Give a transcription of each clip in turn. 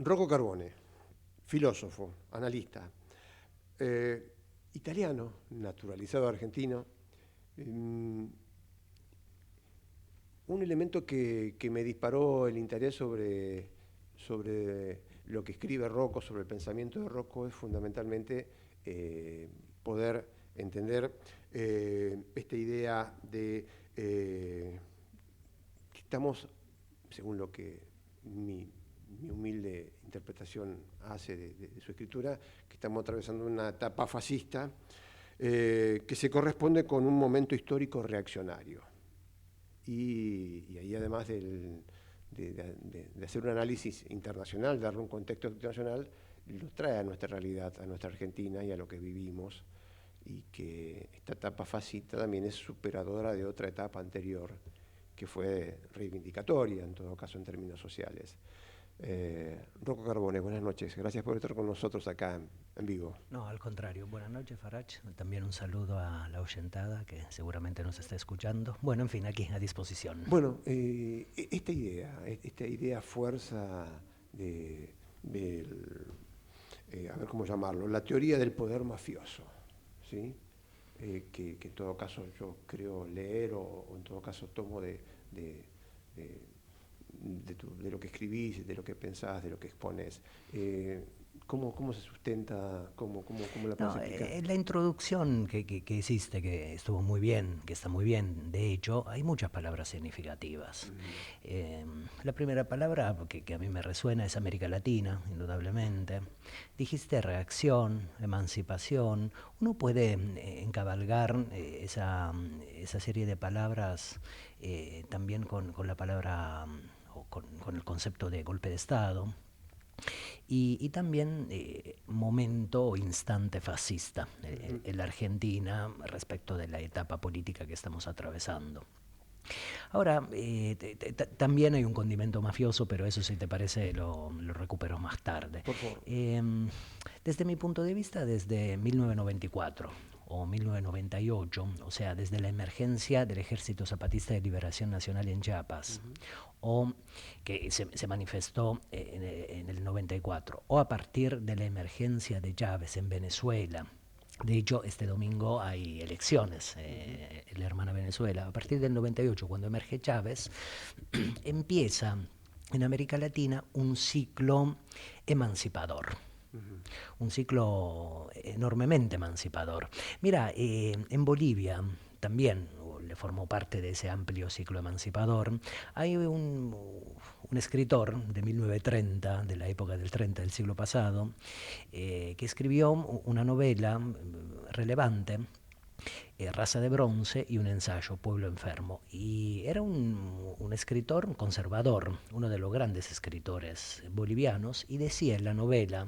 Rocco Carbone, filósofo, analista, italiano, naturalizado argentino. Un elemento que me disparó el interés sobre lo que escribe Rocco, sobre el pensamiento de Rocco, es fundamentalmente poder entender esta idea de que estamos, según lo que mi humilde interpretación hace de su escritura, que estamos atravesando una etapa fascista que se corresponde con un momento histórico reaccionario. Y ahí, además de hacer un análisis internacional, darle un contexto internacional, lo trae a nuestra realidad, a nuestra Argentina y a lo que vivimos, y que esta etapa fascista también es superadora de otra etapa anterior, que fue reivindicatoria, en todo caso, en términos sociales. Rocco Carbone, buenas noches. Gracias por estar con nosotros acá en vivo. No, al contrario. Buenas noches, Farach. También un saludo a la oyentada que seguramente nos está escuchando. Bueno, en fin, aquí a disposición. Bueno, esta idea fuerza a ver cómo llamarlo, la teoría del poder mafioso, ¿sí? Que en todo caso yo creo leer o en todo caso tomo de lo que escribís, de lo que pensás, de lo que exponés. ¿Cómo se sustenta? ¿Cómo la podés explicar? La introducción que hiciste, que estuvo muy bien, que está muy bien, de hecho, hay muchas palabras significativas. La primera palabra que a mí me resuena es América Latina, indudablemente. Dijiste reacción, emancipación. Uno puede encabalgar esa serie de palabras también con la palabra o con el concepto de golpe de Estado. Y también momento o instante fascista en la Argentina respecto de la etapa política que estamos atravesando. Ahora, también hay un condimento mafioso, pero eso, si te parece, lo recupero más tarde. Por favor. Desde mi punto de vista, desde 1994 o 1998, o sea, desde la emergencia del Ejército Zapatista de Liberación Nacional en Chiapas, o que se manifestó en el 94, o a partir de la emergencia de Chávez en Venezuela. De hecho, este domingo hay elecciones en la hermana Venezuela. A partir del 98, cuando emerge Chávez, empieza en América Latina un ciclo emancipador. Un ciclo enormemente emancipador. Mira, en Bolivia también le formó parte de ese amplio ciclo emancipador. Hay un escritor de 1930, de la época del 30 del siglo pasado, que escribió una novela relevante, Raza de Bronce, y un ensayo, Pueblo Enfermo. Y era un escritor, un conservador, uno de los grandes escritores bolivianos, y decía en la novela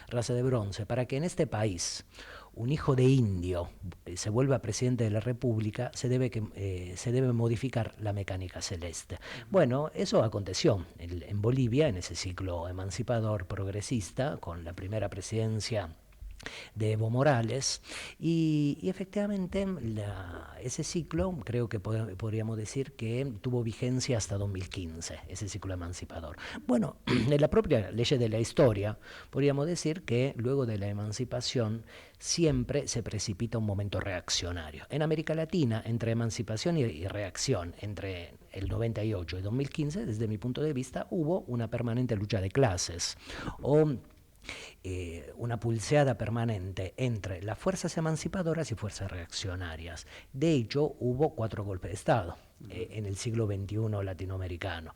Raza de Bronce: para que en este país un hijo de indio se vuelva presidente de la República, se debe modificar la mecánica celeste. Bueno, eso aconteció en Bolivia, en ese ciclo emancipador progresista, con la primera presidencia de Evo Morales, y efectivamente ese ciclo creo que podríamos decir que tuvo vigencia hasta 2015, ese ciclo emancipador. Bueno, en la propia ley de la historia podríamos decir que luego de la emancipación siempre se precipita un momento reaccionario. En América Latina, entre emancipación y reacción, entre el 98 y 2015, desde mi punto de vista, hubo una permanente lucha de clases, o una pulseada permanente entre las fuerzas emancipadoras y fuerzas reaccionarias. De hecho, hubo 4 golpes de Estado en el siglo XXI latinoamericano.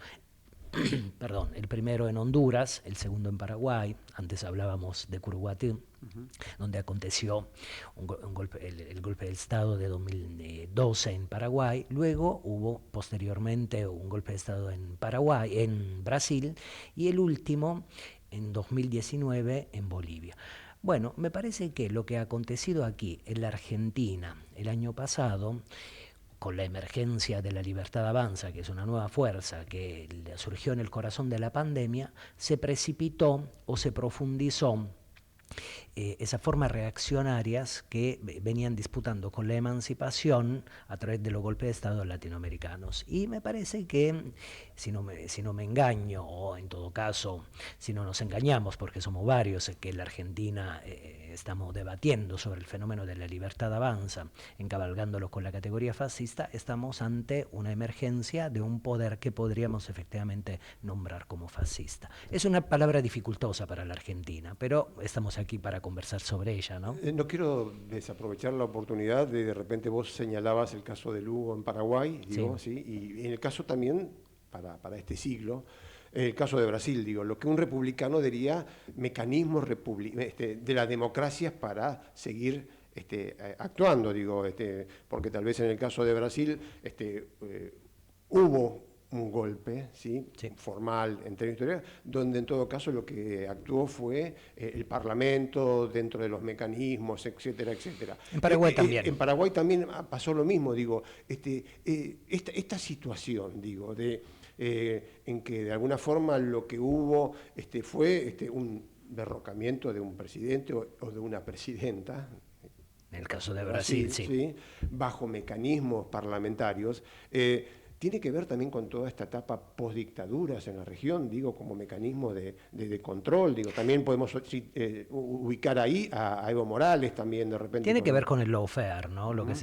Perdón, el primero en Honduras, el segundo en Paraguay. Antes hablábamos de Curuguatí, donde aconteció el golpe de Estado de 2012 en Paraguay. Luego hubo posteriormente un golpe de Estado en Paraguay, en Brasil, y el último en 2019 en Bolivia. Bueno, me parece que lo que ha acontecido aquí en la Argentina el año pasado, con la emergencia de la Libertad Avanza, que es una nueva fuerza que surgió en el corazón de la pandemia, se precipitó o se profundizó esas formas reaccionarias que venían disputando con la emancipación a través de los golpes de Estado latinoamericanos. Y me parece que, si no me engaño, o en todo caso, si no nos engañamos, porque somos varios que en la Argentina estamos debatiendo sobre el fenómeno de la libertad avanza, encabalgándolo con la categoría fascista, estamos ante una emergencia de un poder que podríamos efectivamente nombrar como fascista. Es una palabra dificultosa para la Argentina, pero estamos aquí para conversar sobre ella, ¿no? No quiero desaprovechar la oportunidad de repente vos señalabas el caso de Lugo en Paraguay, digo, Sí. ¿sí? Y en el caso también, para este siglo, el caso de Brasil, digo, lo que un republicano diría mecanismos de la democracia para seguir actuando, digo, porque tal vez en el caso de Brasil hubo un golpe, ¿sí? Sí. Formal en términos historiales, donde en todo caso lo que actuó fue el Parlamento dentro de los mecanismos, etcétera, etcétera. En Paraguay también. En Paraguay también pasó lo mismo, digo, esta situación, digo, en que de alguna forma lo que hubo fue un derrocamiento de un presidente o de una presidenta, En el caso de Brasil, sí. ¿sí? Bajo mecanismos parlamentarios, tiene que ver también con toda esta etapa postdictaduras en la región, digo, como mecanismo de control, digo, también podemos ubicar ahí a Evo Morales también de repente. Tiene que ver con el lawfare, ¿no? Lo que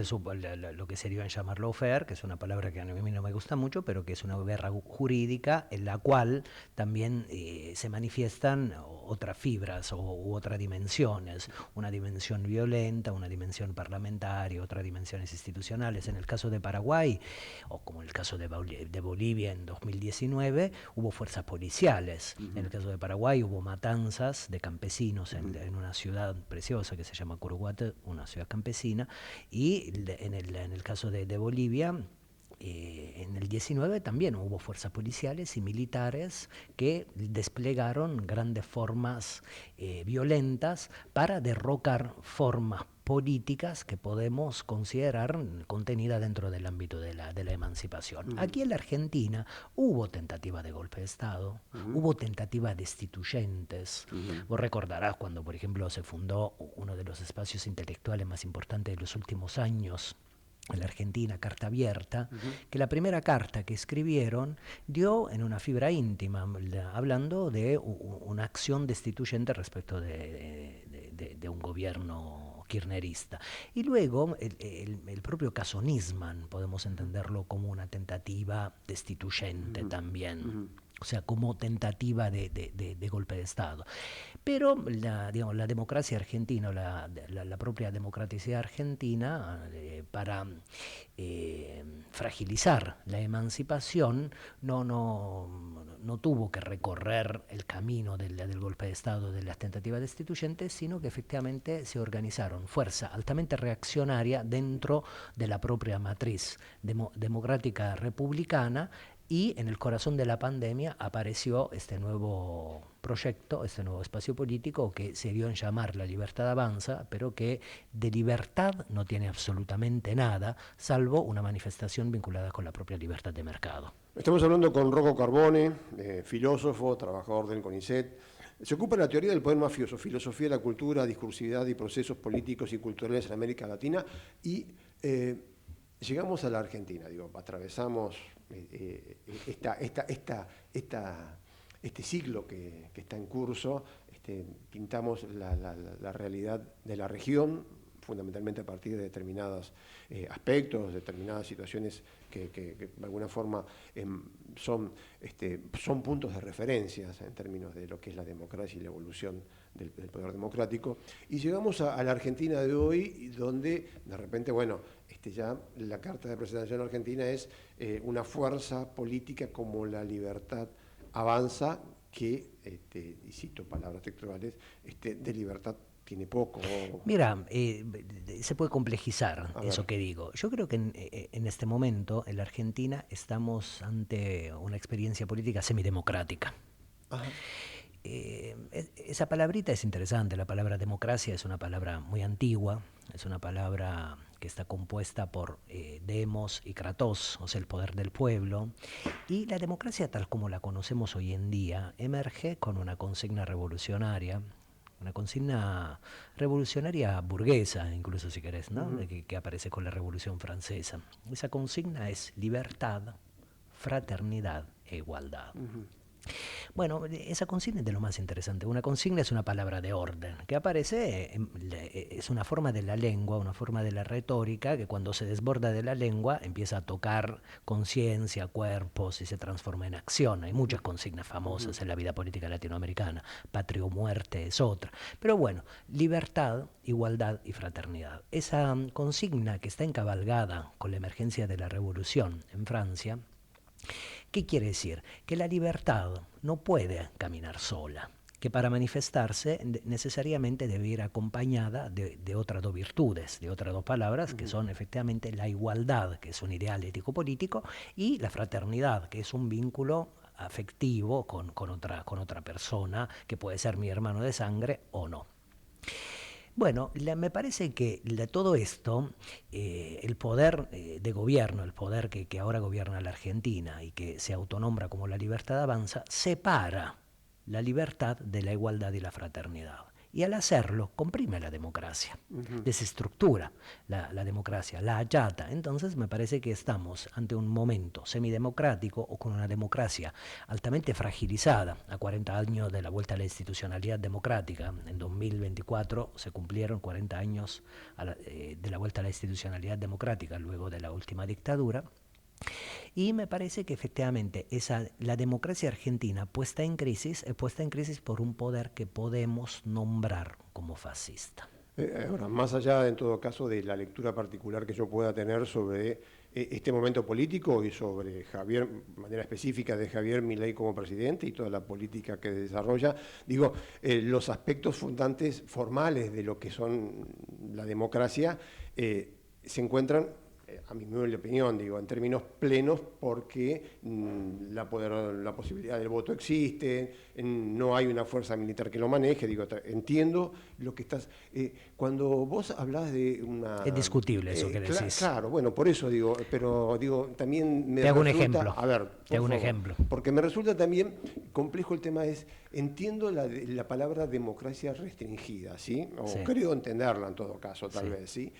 lo que se dio en llamar lawfare, que es una palabra que a mí no me gusta mucho, pero que es una guerra jurídica en la cual también se manifiestan otras fibras u otras dimensiones, una dimensión violenta, una dimensión parlamentaria, otras dimensiones institucionales. En el caso de Paraguay, o como en el caso de Bolivia en 2019, hubo fuerzas policiales. En el caso de Paraguay hubo matanzas de campesinos en una ciudad preciosa que se llama Curuguate, una ciudad campesina, y en el caso de Bolivia, en el 19 también hubo fuerzas policiales y militares que desplegaron grandes formas violentas para derrocar formas políticas que podemos considerar contenidas dentro del ámbito de la emancipación. Aquí en la Argentina hubo tentativa de golpe de Estado, hubo tentativas destituyentes. Vos recordarás cuando, por ejemplo, se fundó uno de los espacios intelectuales más importantes de los últimos años en la Argentina, Carta Abierta, que la primera carta que escribieron dio en una fibra íntima, hablando de una acción destituyente respecto de un gobierno kirchnerista. Y luego el propio caso Nisman, podemos entenderlo como una tentativa destituyente también. O sea, como tentativa de golpe de Estado. Pero la democracia argentina, la propia democraticidad argentina, para fragilizar la emancipación, no tuvo que recorrer el camino del golpe de Estado, de las tentativas destituyentes, sino que efectivamente se organizaron fuerzas altamente reaccionarias dentro de la propia matriz democrática republicana. Y en el corazón de la pandemia apareció este nuevo proyecto, este nuevo espacio político que se dio en llamar La Libertad Avanza, pero que de libertad no tiene absolutamente nada, salvo una manifestación vinculada con la propia libertad de mercado. Estamos hablando con Rocco Carbone, filósofo, trabajador del CONICET. Se ocupa de la teoría del poder mafioso, filosofía de la cultura, discursividad y procesos políticos y culturales en América Latina. Y llegamos a la Argentina, digo, atravesamos este siglo que está en curso, pintamos la realidad de la región, fundamentalmente a partir de determinados aspectos, determinadas situaciones que de alguna forma son puntos de referencia en términos de lo que es la democracia y la evolución del poder democrático. Y llegamos a la Argentina de hoy, donde de repente, bueno, ya la carta de presentación argentina es una fuerza política como la libertad avanza, que, y cito palabras textuales, de libertad tiene poco. Mira, se puede complejizar eso que digo. Yo creo que en este momento en la Argentina estamos ante una experiencia política semidemocrática. Ajá. Esa palabrita es interesante, la palabra democracia es una palabra muy antigua, es una palabra que está compuesta por demos y kratos, o sea, el poder del pueblo, y la democracia tal como la conocemos hoy en día emerge con una consigna revolucionaria, una consigna revolucionaria burguesa, incluso si querés, ¿no? Que aparece con la Revolución Francesa. Esa consigna es libertad, fraternidad e igualdad. Bueno, esa consigna es de lo más interesante. Una consigna es una palabra de orden, que aparece, es una forma de la lengua, una forma de la retórica, que cuando se desborda de la lengua empieza a tocar conciencia, cuerpos y se transforma en acción. Hay muchas consignas famosas en la vida política latinoamericana. Patria o muerte es otra. Pero bueno, libertad, igualdad y fraternidad. Esa consigna que está encabalgada con la emergencia de la revolución en Francia, ¿qué quiere decir? Que la libertad no puede caminar sola, que para manifestarse necesariamente debe ir acompañada de otras dos virtudes, de otras dos palabras, que son efectivamente la igualdad, que es un ideal ético-político, y la fraternidad, que es un vínculo afectivo con otra persona, que puede ser mi hermano de sangre o no. Bueno, me parece que todo esto, el poder de gobierno, el poder que ahora gobierna la Argentina y que se autonombra como la libertad avanza, separa la libertad de la igualdad y la fraternidad. Y al hacerlo, comprime la democracia, desestructura la democracia, la achata. Entonces me parece que estamos ante un momento semidemocrático o con una democracia altamente fragilizada a 40 años de la vuelta a la institucionalidad democrática. En 2024 se cumplieron 40 años de la vuelta a la institucionalidad democrática luego de la última dictadura. Y me parece que efectivamente la democracia argentina puesta en crisis por un poder que podemos nombrar como fascista. Ahora, más allá, en todo caso, de la lectura particular que yo pueda tener sobre este momento político y sobre Javier, de manera específica de Javier Milei como presidente y toda la política que desarrolla, digo, los aspectos fundantes formales de lo que son la democracia se encuentran, a mi humilde opinión, digo, en términos plenos, porque la posibilidad del voto existe, no hay una fuerza militar que lo maneje, digo, entiendo lo que estás... cuando vos hablas de una... Es discutible eso que decís. Claro, bueno, por eso digo, pero digo, también me Te hago resulta... un ejemplo. A ver, te hago un favor, ejemplo. porque me resulta también complejo el tema entiendo la palabra democracia restringida, ¿sí? O Sí. creo entenderla en todo caso, tal vez, ¿sí?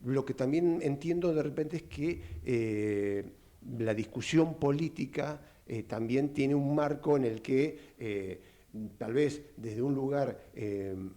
Lo que también entiendo de repente es que la discusión política también tiene un marco en el que tal vez desde un lugar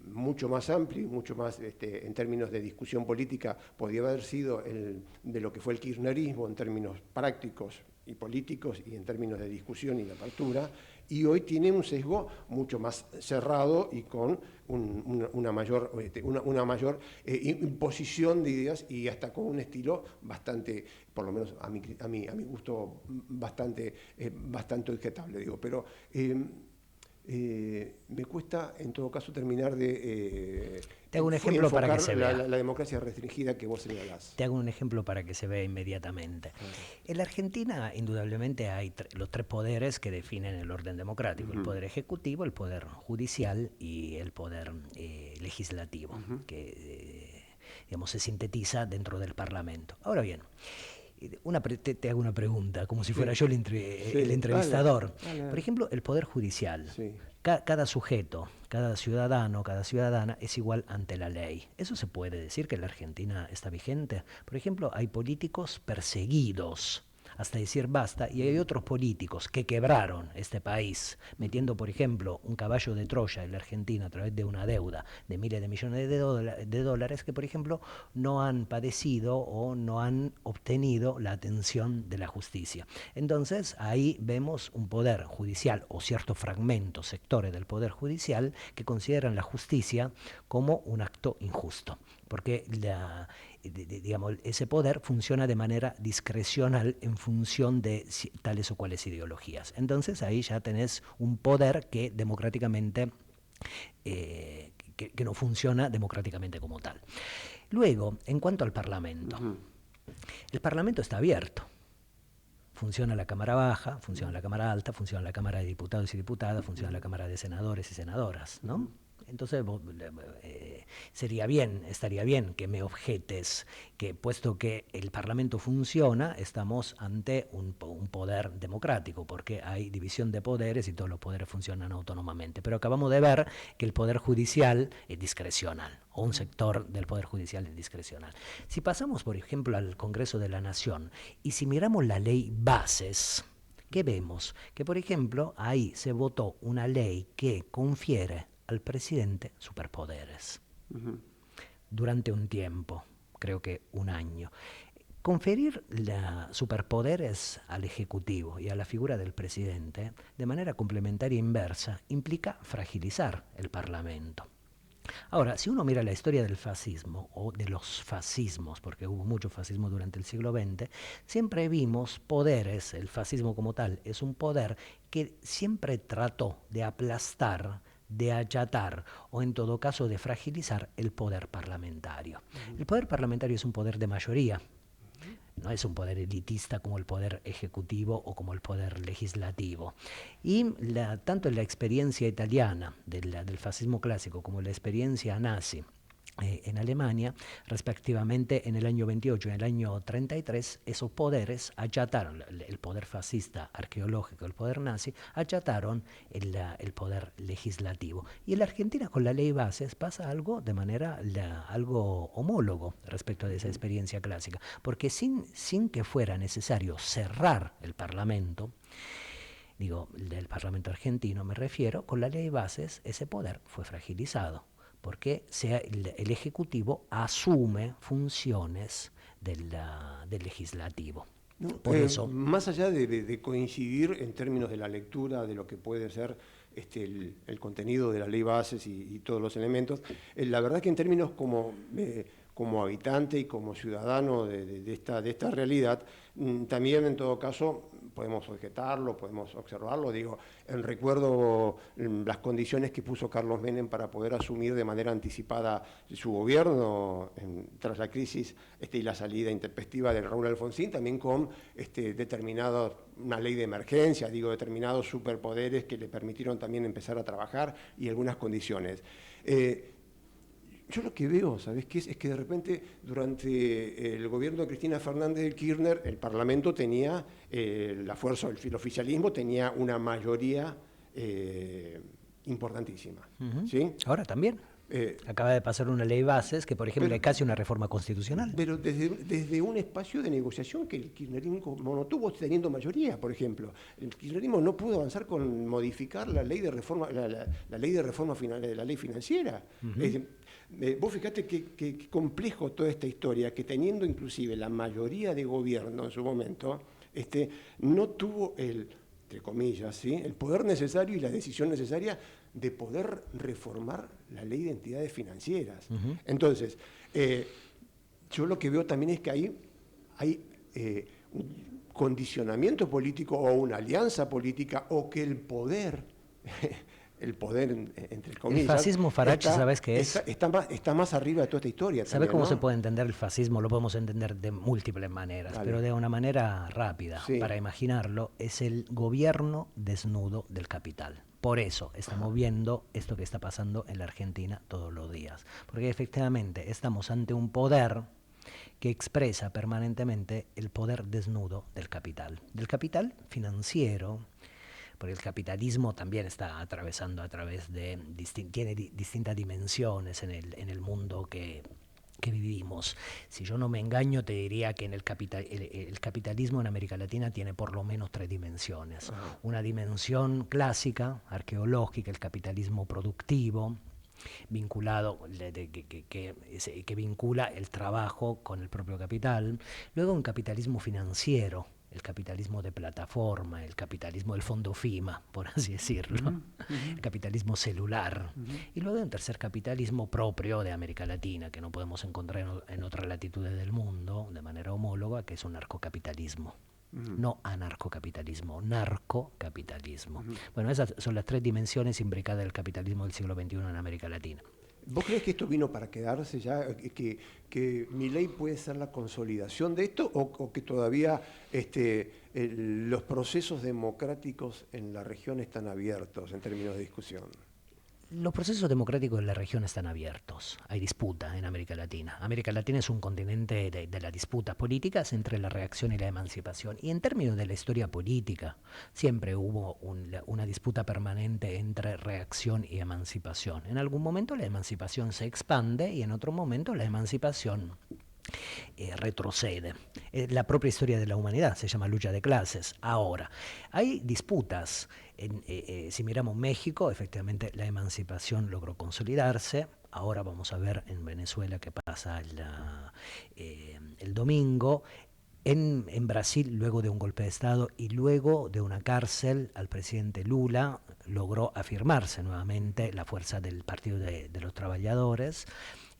mucho más amplio, mucho más en términos de discusión política, podría haber sido de lo que fue el kirchnerismo en términos prácticos y políticos y en términos de discusión y de apertura, y hoy tiene un sesgo mucho más cerrado y con una mayor imposición de ideas y hasta con un estilo bastante, por lo menos a mi gusto, bastante objetable, digo, pero me cuesta en todo caso terminar de te hago un ejemplo para que se vea la democracia restringida que vos señalás. Te hago un ejemplo para que se vea inmediatamente. En la Argentina indudablemente hay los tres poderes que definen el orden democrático: el poder ejecutivo, el poder judicial y el poder legislativo, que digamos se sintetiza dentro del Parlamento. Ahora bien, te hago una pregunta, como si fuera yo el entrevistador. Dale. Por ejemplo, el Poder Judicial. Sí. Cada sujeto, cada ciudadano, cada ciudadana es igual ante la ley. ¿Eso se puede decir que en la Argentina está vigente? Por ejemplo, hay políticos perseguidos hasta decir basta, y hay otros políticos que quebraron este país, metiendo, por ejemplo, un caballo de Troya en la Argentina a través de una deuda de miles de millones de dólares que, por ejemplo, no han padecido o no han obtenido la atención de la justicia. Entonces, ahí vemos un poder judicial o ciertos fragmentos, sectores del poder judicial que consideran la justicia como un acto injusto, porque digamos, ese poder funciona de manera discrecional en función de tales o cuales ideologías. Entonces ahí ya tenés un poder que democráticamente, que no funciona democráticamente como tal. Luego, en cuanto al Parlamento, el Parlamento está abierto. Funciona la Cámara Baja, funciona la Cámara Alta, funciona la Cámara de Diputados y Diputadas, funciona la Cámara de Senadores y Senadoras, ¿no? Entonces estaría bien que me objetes que, puesto que el Parlamento funciona, estamos ante un poder democrático, porque hay división de poderes y todos los poderes funcionan autónomamente. Pero acabamos de ver que el Poder Judicial es discrecional, o un sector del Poder Judicial es discrecional. Si pasamos, por ejemplo, al Congreso de la Nación, y si miramos la ley Bases, ¿qué vemos? Que, por ejemplo, ahí se votó una ley que confiere al presidente superpoderes durante un tiempo, creo que un año. Conferir superpoderes al Ejecutivo y a la figura del presidente de manera complementaria e inversa implica fragilizar el Parlamento. Ahora, si uno mira la historia del fascismo o de los fascismos, porque hubo mucho fascismo durante el siglo XX, siempre vimos poderes, el fascismo como tal es un poder que siempre trató de aplastar, de achatar o en todo caso de fragilizar el poder parlamentario. El poder parlamentario es un poder de mayoría, no es un poder elitista como el poder ejecutivo o como el poder legislativo. Y tanto en la experiencia italiana del fascismo clásico como en la experiencia nazi en Alemania, respectivamente en el año 28 y en el año 33, esos poderes achataron, el poder fascista arqueológico, el poder nazi, achataron el poder legislativo. Y en la Argentina con la ley Bases pasa algo de manera algo homólogo respecto de esa experiencia clásica, porque sin que fuera necesario cerrar el Parlamento, digo, del Parlamento argentino me refiero, con la ley Bases ese poder fue fragilizado, porque el Ejecutivo asume funciones del legislativo. No, Por eso, más allá de coincidir en términos de la lectura de lo que puede ser el contenido de la ley Bases y todos los elementos, la verdad que en términos como habitante y como ciudadano de esta realidad, también en todo caso podemos objetarlo, podemos observarlo. Digo, recuerdo las condiciones que puso Carlos Menem para poder asumir de manera anticipada su gobierno tras la crisis y la salida intempestiva de Raúl Alfonsín, también con una ley de emergencia, digo, determinados superpoderes que le permitieron también empezar a trabajar y algunas condiciones. Yo lo que veo, ¿sabes qué? Es que de repente durante el gobierno de Cristina Fernández de Kirchner el Parlamento tenía la fuerza, el oficialismo tenía una mayoría importantísima. ¿Sí? Ahora también. Acaba de pasar una ley Bases que, por ejemplo, es casi una reforma constitucional. Pero desde un espacio de negociación que el kirchnerismo no tuvo teniendo mayoría, por ejemplo. El kirchnerismo no pudo avanzar con modificar la ley de reforma, la ley de reforma final, la ley financiera. Vos fijate qué complejo toda esta historia, que teniendo inclusive la mayoría de gobierno en su momento, no tuvo entre comillas, ¿sí?, el poder necesario y la decisión necesaria de poder reformar la ley de entidades financieras. Entonces, yo lo que veo también es que hay un condicionamiento político o una alianza política, o que el poder entre comillas, el fascismo Farache, ¿sabes qué es? Está más arriba de toda esta historia. ¿Sabes cómo ¿no? se puede entender el fascismo? Lo podemos entender de múltiples maneras, Dale. pero de una manera rápida. Sí. Para imaginarlo, es el gobierno desnudo del capital. Por eso estamos viendo esto que está pasando en la Argentina todos los días. Porque efectivamente estamos ante un poder que expresa permanentemente el poder desnudo del capital financiero, porque el capitalismo también está atravesando a través de, tiene distintas dimensiones en el mundo que vivimos. Si yo no me engaño, te diría que el capitalismo en América Latina tiene por lo menos 3 dimensiones. Una dimensión clásica, arqueológica, el capitalismo productivo, vinculado, que vincula el trabajo con el propio capital. Luego un capitalismo financiero, el capitalismo de plataforma, el capitalismo del fondo FIMA, por así decirlo, el capitalismo celular. Y luego un tercer capitalismo propio de América Latina, que no podemos encontrar en otras latitudes del mundo de manera homóloga, que es un narcocapitalismo. No anarcocapitalismo, narcocapitalismo. Bueno, esas son las 3 dimensiones imbricadas del capitalismo del siglo XXI en América Latina. ¿Vos crees que esto vino para quedarse ya, que Milei puede ser la consolidación de esto, o que todavía los procesos democráticos en la región están abiertos en términos de discusión? Los procesos democráticos de la región están abiertos. Hay disputa en América Latina. América Latina es un continente de las disputas políticas entre la reacción y la emancipación. Y en términos de la historia política, siempre hubo una disputa permanente entre reacción y emancipación. En algún momento la emancipación se expande y en otro momento la emancipación retrocede. La propia historia de la humanidad se llama lucha de clases. Ahora, hay disputas. Si miramos México, efectivamente la emancipación logró consolidarse. Ahora vamos a ver en Venezuela qué pasa el domingo. En Brasil, luego de un golpe de Estado y luego de una cárcel al presidente Lula, logró afirmarse nuevamente la fuerza del Partido de los Trabajadores.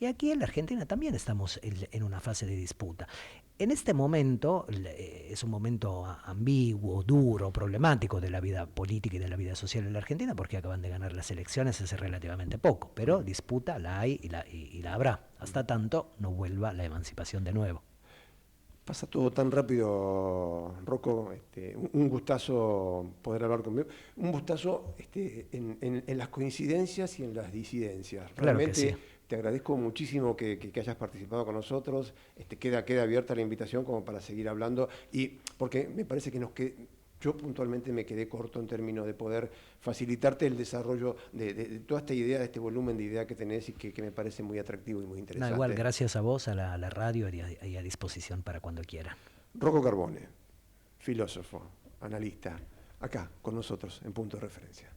Y aquí en la Argentina también estamos en una fase de disputa. En este momento es un momento ambiguo, duro, problemático de la vida política y de la vida social en la Argentina, porque acaban de ganar las elecciones hace relativamente poco, pero disputa la hay y la habrá, hasta tanto no vuelva la emancipación de nuevo. Pasa todo tan rápido, Rocco. Un gustazo poder hablar conmigo. Un gustazo en las coincidencias y en las disidencias. Claro que Realmente sí. te agradezco muchísimo que hayas participado con nosotros. Queda abierta la invitación como para seguir hablando. Y porque me parece que yo puntualmente me quedé corto en términos de poder facilitarte el desarrollo de toda esta idea, de este volumen de idea que tenés y que me parece muy atractivo y muy No, interesante. igual, gracias a vos, a la radio y a disposición para cuando quieran. Rocco Carbone, filósofo, analista, acá con nosotros en Punto de Referencia.